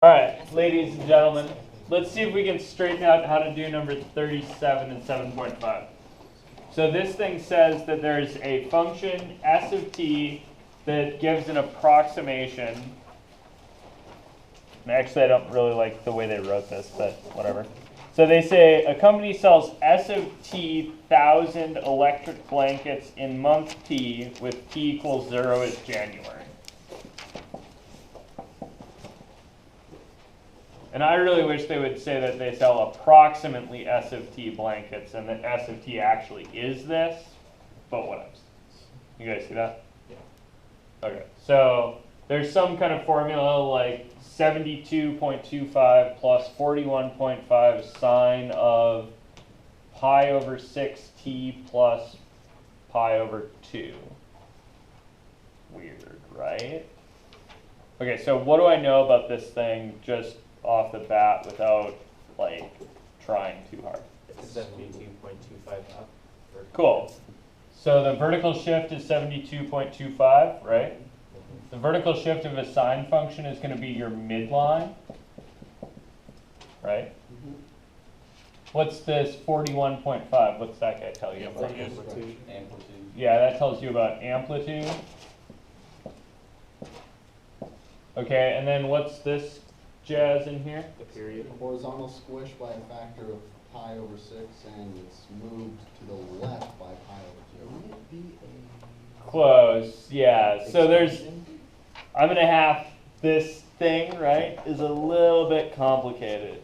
All right, ladies and gentlemen, let's see if we can straighten out how to do number 37 and 7.5. So this thing says that there's a function s of t that gives an approximation. Actually, I don't really like the way they wrote this, but whatever. So they say a company sells s of t 1,000 electric blankets in month t with t equals 0 as January. And I really wish they would say that they sell approximately s of t blankets and that s of t actually is this, but whatever. You guys see that? Yeah. Okay, so there's some kind of formula like 72.25 plus 41.5 sine of pi over 6t plus pi over 2. Weird, right? Okay, so what do I know about this thing just off the bat without like trying too hard? 72.25 up. Cool. So the vertical shift is 72.25, right? The vertical shift of a sine function is going to be your midline, right? What's this 41.5? What's that guy tell you about? Amplitude. Yeah, that tells you about amplitude. Okay, and then what's this jazz in here? The period. Horizontal squish by a factor of pi over 6, and it's moved to the left by pi over 2. Close, yeah. So there's, I'm going to have this thing, right, is a little bit complicated.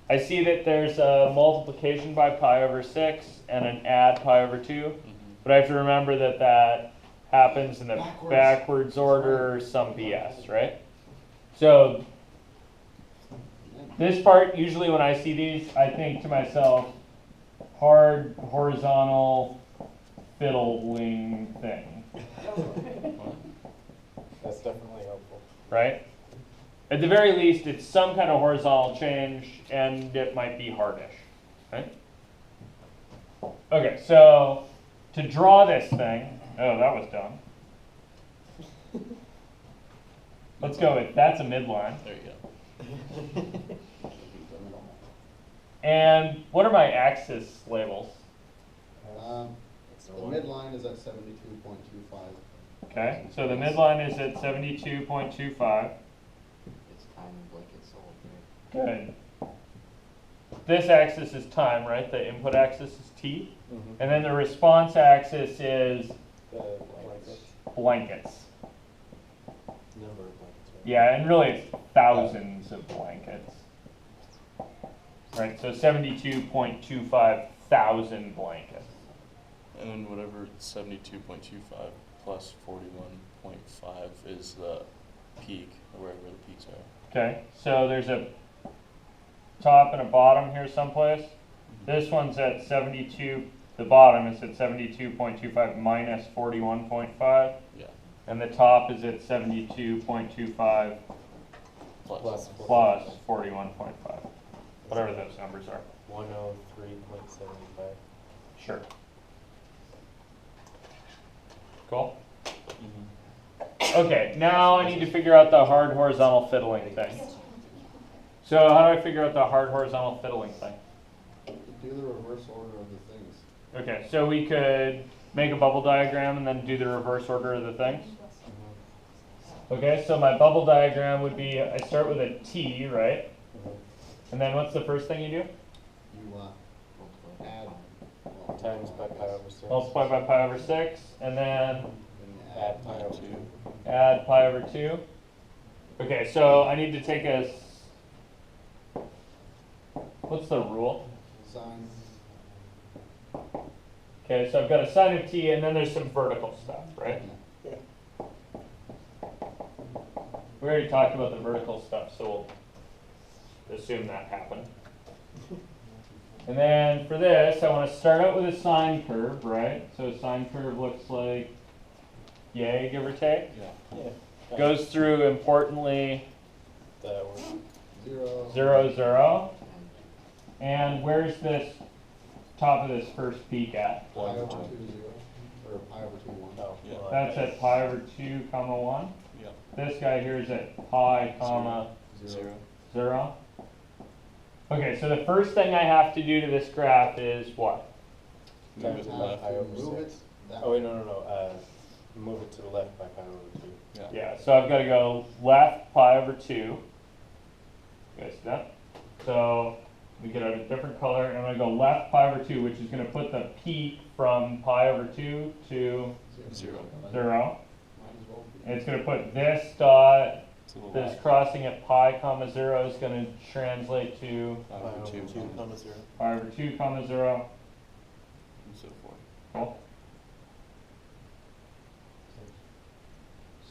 I see that there's a multiplication by pi over 6 and an add pi over 2, but I have to remember that that happens in the backwards order or some BS, right? So this part, usually when I see these, I think to myself, hard horizontal fiddling thing. That's definitely helpful. Right? At the very least, it's some kind of horizontal change, and it might be hardish. Right? Okay, so to draw this thing, oh, that was dumb. Let's go with, that's a midline. There you go. And what are my axis labels? The midline is at 72.25. Okay, so the midline is at 72.25. It's time blanket sold. Good. This axis is time, right? The input axis is t. And then the response axis is The blankets. blankets. Number of blankets. Right? Yeah, and really it's thousands of blankets. Right, so 72.25 thousand blankets. And then whatever 72.25 plus 41.5 is the peak, or wherever the peaks are. Okay, so there's a top and a bottom here someplace. This one's at 72, the bottom is at 72.25 minus 41.5. Yeah. And the top is at 72.25 Plus. plus 41.5. Whatever those numbers are. 103.75. Sure. Cool? Okay, now I need to figure out the hard horizontal fiddling thing. So how do I figure out the hard horizontal fiddling thing? Do the reverse order of the things. Okay, so we could make a bubble diagram and then do the reverse order of the things. Okay, so my bubble diagram would be, I start with a T, right? And then what's the first thing you do? You add Times by pi over 6. Multiply by pi over 6, and then Add pi over 2. add pi over 2. Okay, so I need to take a, what's the rule? sine. Okay, so I've got a sine of t, and then there's some vertical stuff, right? We already talked about the vertical stuff, so we'll assume that happened. And then for this, I want to start out with a sine curve, right? So a sine curve looks like yay, give or take. Yeah. Goes through, importantly, The 0. 0, 0. And where's this top of this first peak at? Pi over 2, 0. Or pi over 2, 1. Oh, Yeah. That's at pi over 2, comma 1. Yeah. This guy here is at pi, comma 0. 0. Okay, so the first thing I have to do to this graph is what? Move it Times to by the left. pi over Move it 6. that Oh, way. wait, no. Move it to the left by pi over 2. Yeah. Yeah, so I've got to go left pi over 2. You guys see that? So we get a different color, and I'm going to go left pi over 2, which is going to put the peak from pi over 2 to 0. 0. Might as well be. And it's going to put this dot, To the this left. crossing at pi comma 0 is going to translate to Pi over 2, comma 0. pi over 2 comma 0. And so forth. Cool.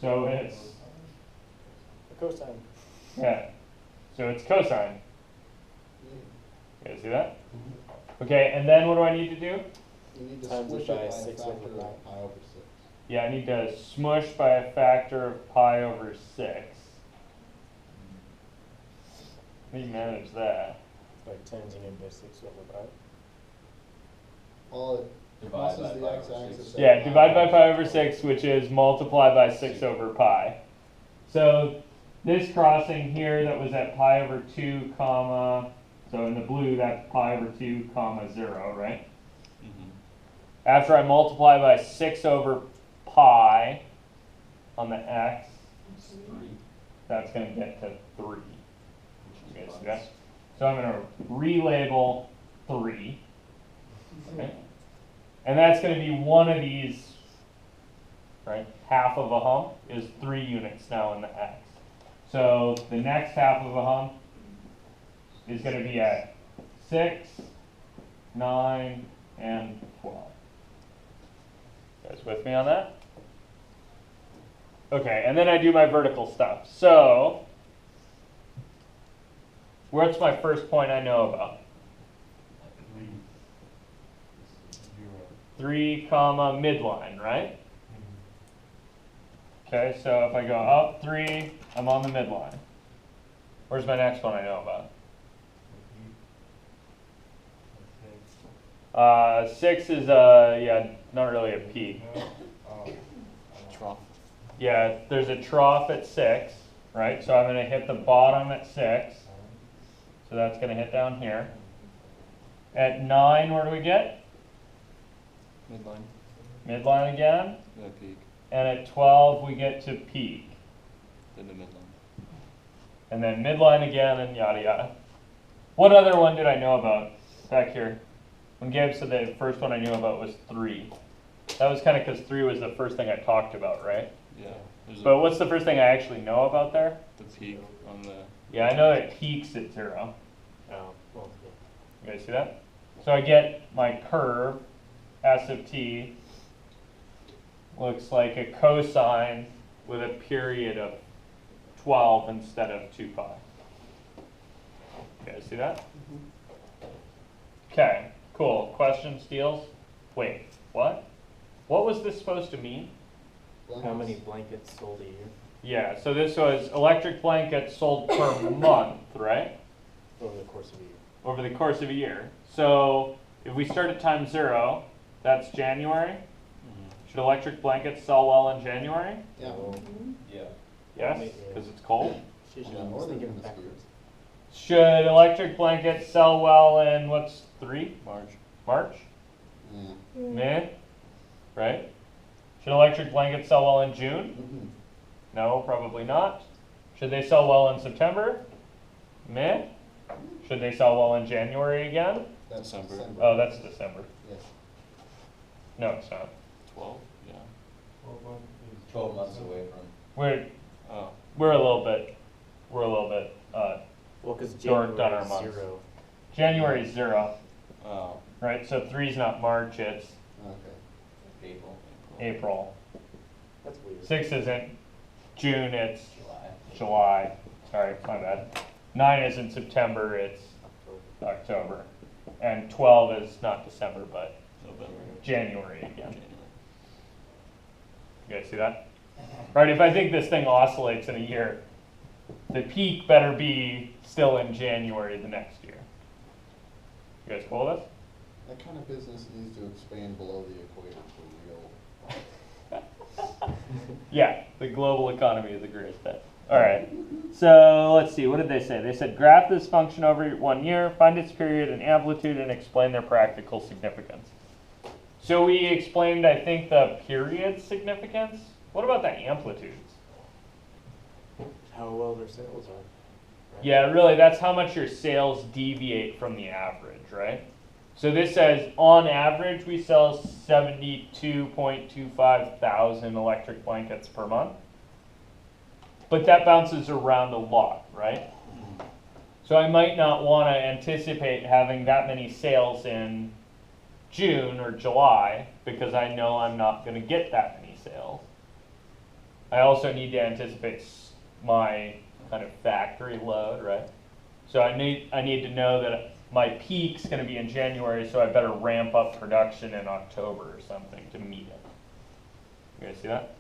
So it's, The cosine. yeah, so it's cosine. You guys see that? Okay, and then what do I need to do? You need to Times it squish by it by a 6 factor over pi. of pi over 6. Yeah, I need to smush by a factor of pi over 6. How do you manage that? Like times it by 6 over pi. All it Divide crosses by the pi over x-axis. 6. at Yeah, divide by pi over 6, which is multiply by 6 over pi. So this crossing here that was at pi over 2 comma, so in the blue that's pi over 2 comma 0, right? Mm-hmm. After I multiply by 6 over pi on the x, that's going to get to 3. You guys see that? So I'm going to relabel 3. Okay? And that's going to be one of these, right? Half of a hump is 3 units now in the x. So the next half of a hump is going to be at 6, 9, and 12. You guys with me on that? Okay, and then I do my vertical stuff. So, what's my first point I know about? 3 comma midline, right? Okay, so if I go up 3, I'm on the midline. Where's my next one I know about? 6 is, yeah, not really a peak. Trough. Yeah, there's a trough at 6, right? So I'm going to hit the bottom at 6. So that's going to hit down here. At 9, where do we get? Midline. Midline again. Then a peak. And at 12, we get to peak. Then the midline. And then midline again, and yada yada. What other one did I know about back here? When Gabe said the first one I knew about was 3. That was kind of because 3 was the first thing I talked about, right? Yeah. There's But what's the first thing I actually know about there? the peak on the. Yeah, I know it peaks at 0. Oh, well, You guys see that? So I get my curve, S of t, looks like a cosine with a period of 12 instead of 2 pi. You guys see that? Okay, cool. Questions, deals? Wait, what? What was this supposed to mean? How many blankets sold a year? Yeah, so this was electric blankets sold per month, right? Over the course of a year. Over the course of a year. So if we start at time 0, that's January. Mm-hmm. Should electric blankets sell well in January? Yeah. Yeah. Yes, Yeah. because it's cold. Sheesh, Yeah, I was northern thinking hemisphere. backwards. Should electric blankets sell well in what's 3? March. March? Yeah. Meh? Right? Should electric blankets sell well in June? Mhm. No, probably not. Should they sell well in September? Meh? Should they sell well in January again? That's December. Oh, that's December. Yes. No, it's not. 12. Yeah. 12 months away from. We're Oh. we're a little bit Well, because Dorked on January our is months. 0. January's 0, Oh. right? So 3's not March, it's Okay. April, April. That's weird. 6 isn't June, it's July. July. Sorry, my bad. 9 isn't September, it's October. October. And 12 is not December, but November. January again. January. You guys see that? Right, if I think this thing oscillates in a year, the peak better be still in January the next year. You guys cool with this? That kind of business needs to expand below the equator for real. Yeah, the global economy is a great fit. All right. So let's see. What did they say? They said graph this function over 1 year, find its period and amplitude, and explain their practical significance. So we explained, I think, the period significance. What about the amplitudes? How well their sales are. Yeah, really, that's how much your sales deviate from the average, right? So this says, on average, we sell 72.25 thousand electric blankets per month. But that bounces around a lot, right? So I might not want to anticipate having that many sales in June or July because I know I'm not going to get that many sales. I also need to anticipate my kind of factory load, right? So I need to know that my peak's going to be in January, so I better ramp up production in October or something to meet it. You guys see that?